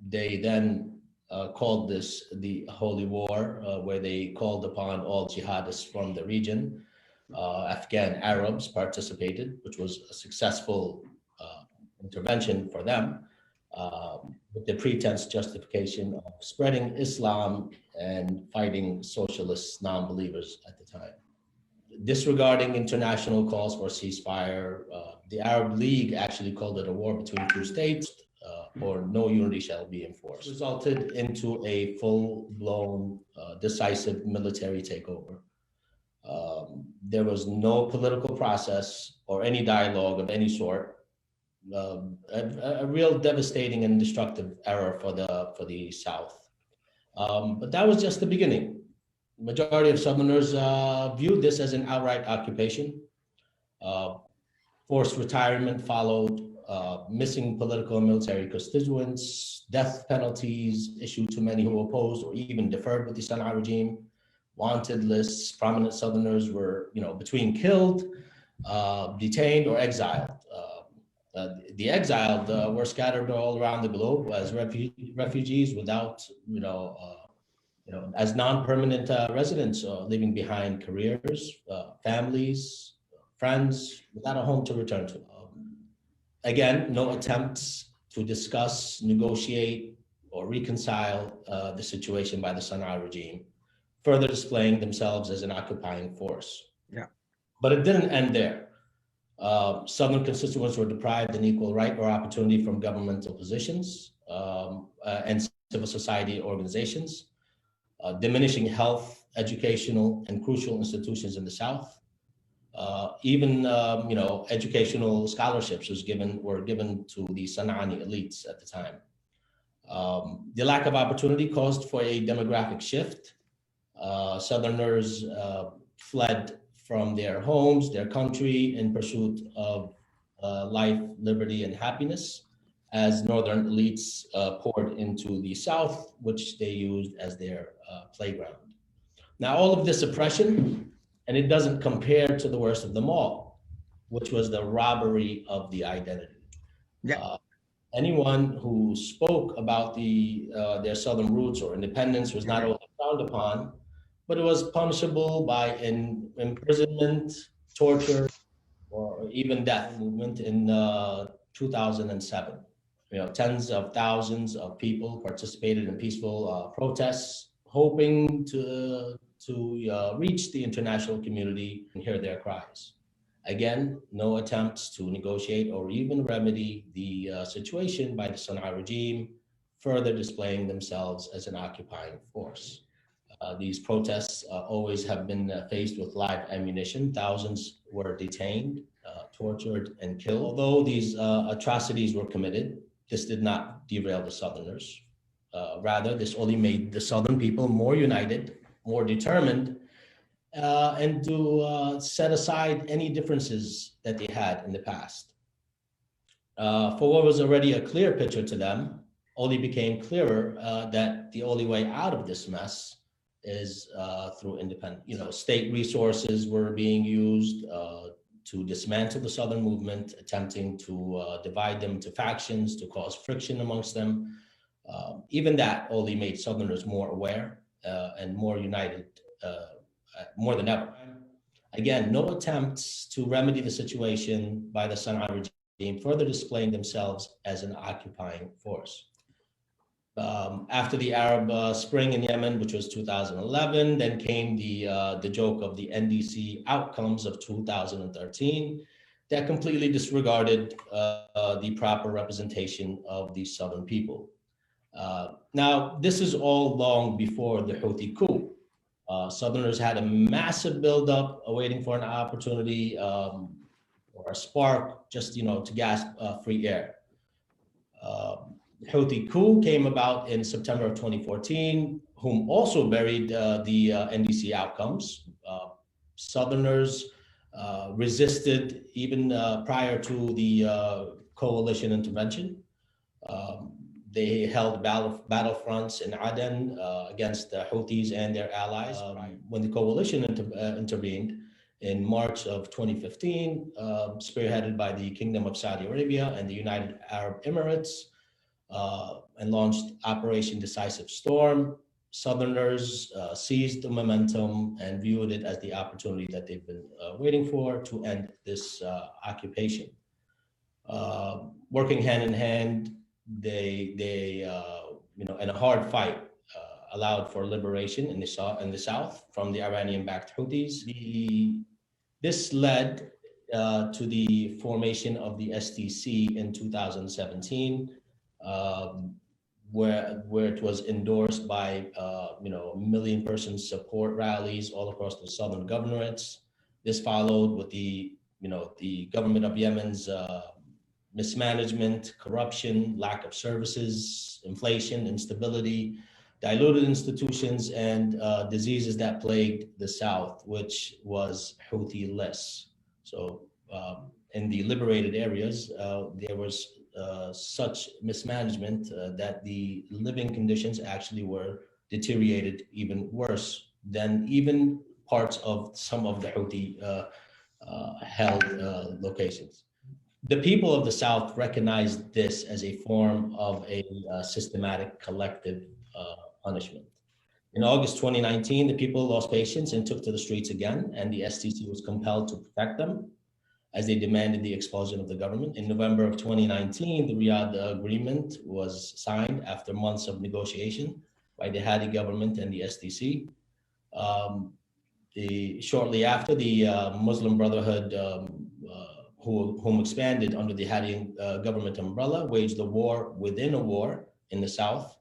They then called this the Holy War, where they called upon all jihadists from the region. Afghan Arabs participated, which was a successful intervention for them, with the pretense justification of spreading Islam and fighting socialist non-believers at the time. Disregarding international calls for ceasefire, the Arab League actually called it a war between two states, or no unity shall be enforced. It resulted into a full-blown, decisive military takeover. There was no political process or any dialogue of any sort. A real devastating and destructive era for the South. But that was just the beginning. Majority of Southerners viewed this as an outright occupation. Forced retirement followed, missing political and military constituents, death penalties issued to many who opposed or even deferred with the Sana'a regime, wanted lists. Prominent Southerners were, between killed, detained, or exiled. The exiled were scattered all around the globe as refugees without, as non-permanent residents, leaving behind careers, families, friends, without a home to return to. Again, no attempts to discuss, negotiate, or reconcile the situation by the Sana'a regime, further displaying themselves as an occupying force. Yeah. But it didn't end there. Southern constituents were deprived an equal right or opportunity from governmental positions and civil society organizations, diminishing health, educational, and crucial institutions in the South. Even educational scholarships were given to the Sana'ani elites at the time. The lack of opportunity caused for a demographic shift. Southerners fled from their homes, their country, in pursuit of life, liberty, and happiness, as Northern elites poured into the South, which they used as their playground. Now, all of this oppression, and it doesn't compare to the worst of them all, which was the robbery of the identity. Yeah. Anyone who spoke about their Southern roots or independence was not only frowned upon, but it was punishable by imprisonment, torture, or even death. Movement in 2007. Tens of thousands of people participated in peaceful protests, hoping to reach the international community and hear their cries. Again, no attempts to negotiate or even remedy the situation by the Sana'a regime, further displaying themselves as an occupying force. These protests always have been faced with live ammunition. Thousands were detained, tortured, and killed. Although these atrocities were committed, this did not derail the Southerners. Rather, this only made the Southern people more united, more determined, and to set aside any differences that they had in the past. For what was already a clear picture to them, only became clearer that the only way out of this mess is through independent. State resources were being used to dismantle the Southern movement, attempting to divide them into factions, to cause friction amongst them. Even that only made Southerners more aware and more united, more than ever. Again, no attempts to remedy the situation by the Sana'a regime, further displaying themselves as an occupying force. After the Arab Spring in Yemen, which was 2011, then came the joke of the NDC outcomes of 2013 that completely disregarded the proper representation of the Southern people. Now, this is all long before the Houthi coup. Southerners had a massive buildup awaiting for an opportunity or a spark just, to gasp free air. The Houthi coup came about in September of 2014, whom also buried the NDC outcomes. Southerners resisted even prior to the coalition intervention. They held battlefronts in Aden against the Houthis and their allies. When the coalition intervened in March of 2015, spearheaded by the Kingdom of Saudi Arabia and the United Arab Emirates, and launched Operation Decisive Storm. Southerners seized the momentum and viewed it as the opportunity that they've been waiting for to end this occupation. Working hand in hand, they in a hard fight, allowed for liberation in the south from the Iranian-backed Houthis. This led to the formation of the SDC in 2017, where it was endorsed by a million-person support rallies all across the southern governorates. This followed with the government of Yemen's mismanagement, corruption, lack of services, inflation, instability, diluted institutions, and diseases that plagued the south, which was Houthi-less. So in the liberated areas, there was such mismanagement that the living conditions actually were deteriorated even worse than even parts of some of the Houthi held locations. The people of the South recognized this as a form of a systematic collective punishment. In August 2019, the people lost patience and took to the streets again, and the STC was compelled to protect them as they demanded the expulsion of the government. In November of 2019, the Riyadh Agreement was signed after months of negotiation by the Hadi government and the STC. Shortly after, the Muslim Brotherhood, whom expanded under the Hadi government umbrella, waged a war within a war in the south,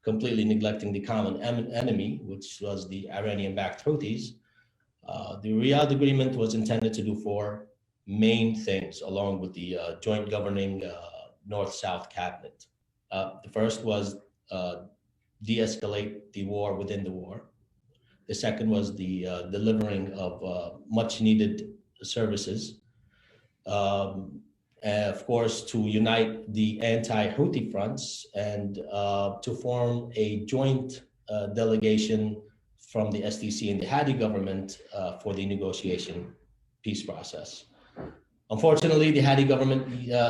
completely neglecting the common enemy, which was the Iranian-backed Houthis. The Riyadh Agreement was intended to do four main things, along with the joint governing North-South cabinet. The first was de-escalate the war within the war. The second was the delivering of much-needed services. Of course, to unite the anti-Houthi fronts and to form a joint delegation from the SDC and the Hadi government for the negotiation peace process. Unfortunately, the Hadi government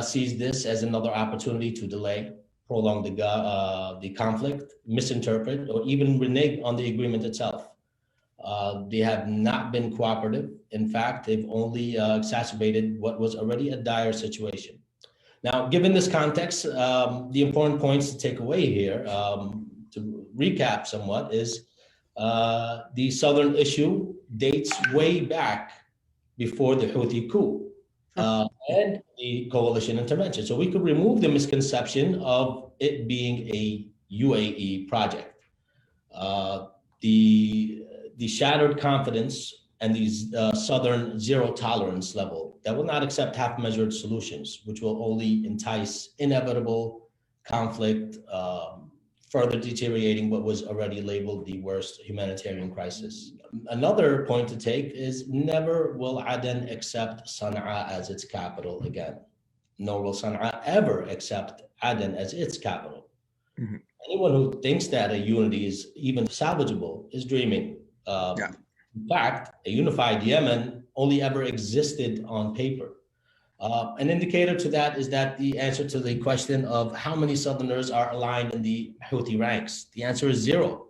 sees this as another opportunity to delay, prolong the conflict, misinterpret, or even renege on the agreement itself. They have not been cooperative. In fact, they've only exacerbated what was already a dire situation. Now, given this context, the important points to take away here, to recap somewhat, is the southern issue dates way back before the Houthi coup and the coalition intervention. So we could remove the misconception of it being a UAE project. The shattered confidence and these southern zero tolerance level that will not accept half-measured solutions, which will only entice inevitable conflict, further deteriorating what was already labeled the worst humanitarian crisis. Another point to take is never will Aden accept Sana'a as its capital again, nor will Sana'a ever accept Aden as its capital. Mm-hmm. Anyone who thinks that a unity is even salvageable is dreaming. In fact, a unified Yemen only ever existed on paper. An indicator to that is that the answer to the question of how many Southerners are aligned in the Houthi ranks, the answer is zero.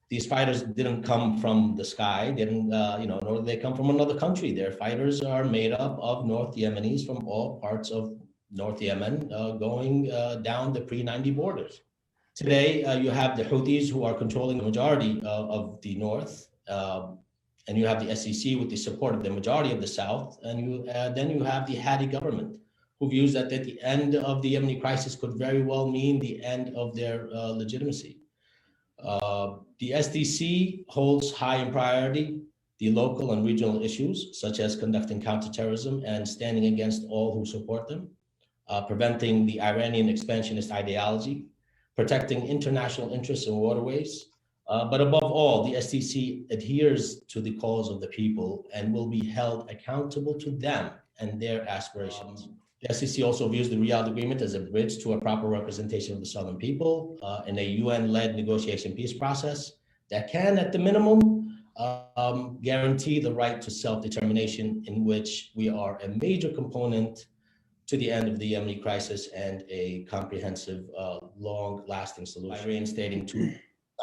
These fighters didn't come from the sky, nor did they come from another country. Their fighters are made up of North Yemenis from all parts of North Yemen, going down the pre-90 borders. Today, you have the Houthis who are controlling the majority of the north, and you have the SEC with the support of the majority of the south, and then you have the Hadi government, who views that at the end of the Yemeni crisis could very well mean the end of their legitimacy. The SDC holds high in priority the local and regional issues, such as conducting counterterrorism and standing against all who support them, preventing the Iranian expansionist ideology, protecting international interests and waterways. But above all, the SDC adheres to the cause of the people and will be held accountable to them and their aspirations. The SDC also views the Riyadh Agreement as a bridge to a proper representation of the Southern people in a UN-led negotiation peace process that can, at the minimum, guarantee the right to self-determination, in which we are a major component to the end of the Yemeni crisis and a comprehensive, long-lasting solution by reinstating two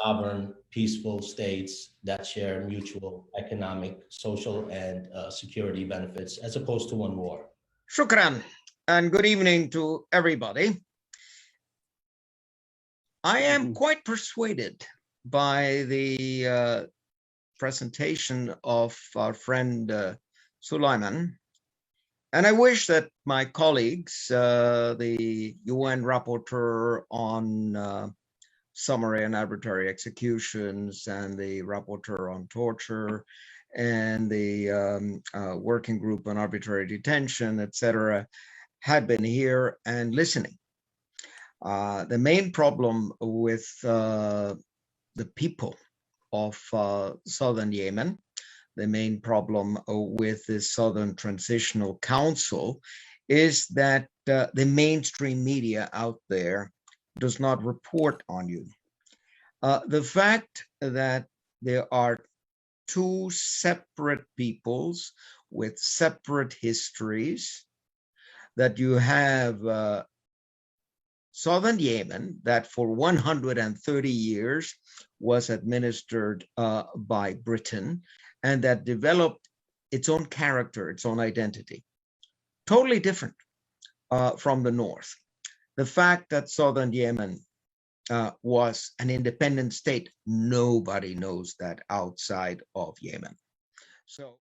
sovereign, peaceful states that share mutual economic, social, and security benefits, as opposed to one war. Shukran, and good evening to everybody. I am quite persuaded by the presentation of our friend Sulaiman, and I wish that my colleagues, the UN rapporteur on summary and arbitrary executions, and the rapporteur on torture, and the working group on arbitrary detention, etc., had been here and listening. The main problem with the people of southern Yemen, the main problem with the Southern Transitional Council, is that the mainstream media out there does not report on you. The fact that there are two separate peoples with separate histories, that you have southern Yemen that for 130 years was administered by Britain, and that developed its own character, its own identity, totally different from the north. The fact that southern Yemen was an independent state, nobody knows that outside of Yemen. So